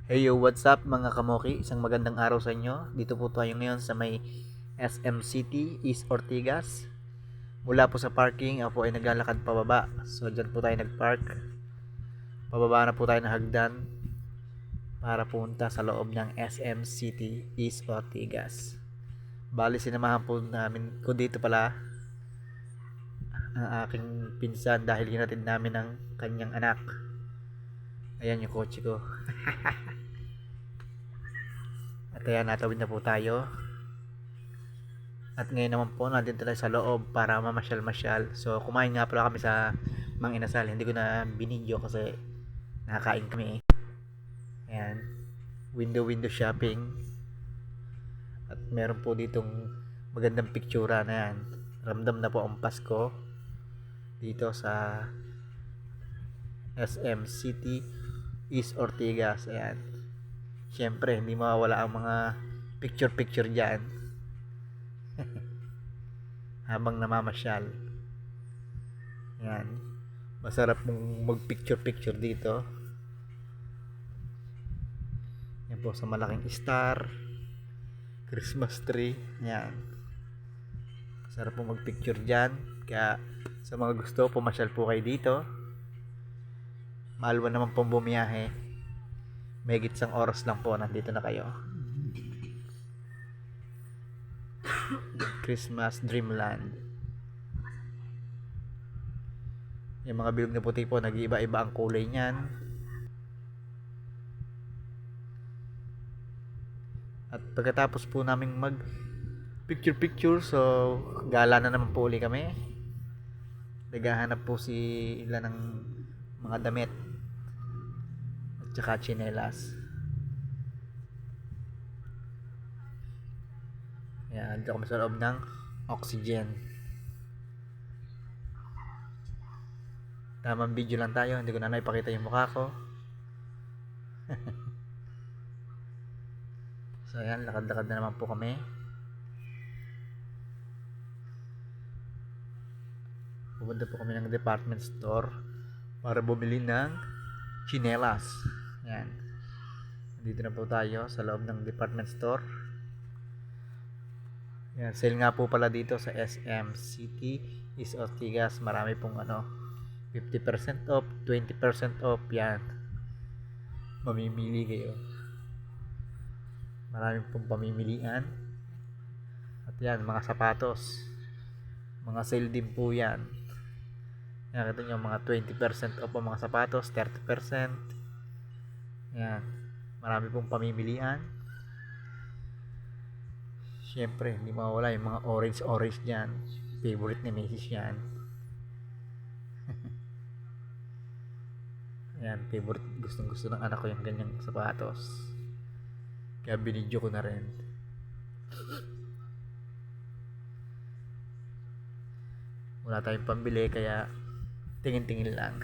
Hey yo, what's up mga kamoki? Isang magandang araw sa inyo. Dito po tayo ngayon sa may SM City, East Ortigas. Mula po sa parking, ako po ay naglalakad pababa. So dyan po tayo nagpark. Pababa na po tayo ng hagdan para punta sa loob ng SM City, East Ortigas. Bali sinamahan po namin ko dito pala ang aking pinsan dahil hinatid namin ng kanyang anak. Ayan yung kotse ko. At ayan, natawid na po tayo. At ngayon naman po, nandito tayo sa loob para mamasyal-masyal. So, kumain nga pala kami sa Mang Inasal. Hindi ko na binidyo kasi nakakain kami. Ayan. Window shopping. At meron po ditong magandang pictura na yan. Ramdam na po ang Pasko dito sa SM City East Ortigas. Ayan. Siyempre, hindi mawawala ang mga picture-picture dyan habang namamasyal. Yan. Masarap mong mag-picture-picture dito. Yan po sa malaking star, Christmas tree. Yan. Masarap mong mag-picture dyan. Kaya sa mga gusto, pumasyal po kayo dito. Mahal naman pong bumiyahe. May isang oras lang po, nandito na kayo. Christmas Dreamland. Yung mga bilog na puti po, nag-iiba-iba ang kulay niyan. At pagkatapos po namin mag picture, so gala na naman po uli kami. Naghahanap po sila ng mga damit at saka tsinelas. Yan, dito kami sa loob ng Oxygen. Tamang video lang tayo, hindi ko na naipakita yung mukha ko. So ayan, lakad-lakad na naman po kami. Pupunta po kami ng department store para bumili ng chinelas. Ayan. Dito na po tayo sa loob ng department store. Ayan, sale nga po pala dito sa SM City East Ortigas. Marami pong 50% off, 20% off. Yan. Mamimili kayo. Marami pong pamimilian. At yan, mga sapatos. Mga sale din po yan. Yan, kita nyo mga 20% off ang mga sapatos, 30%. Yan. Marami pong pamimilian. Siyempre, hindi mawala yung mga orange dyan. Favorite ni Macy's yan. Yan, favorite. Gustong gusto ng anak ko yung ganyang sapatos. Kaya binidyo ko na rin. Wala tayong pambili kaya tingin-tingin lang.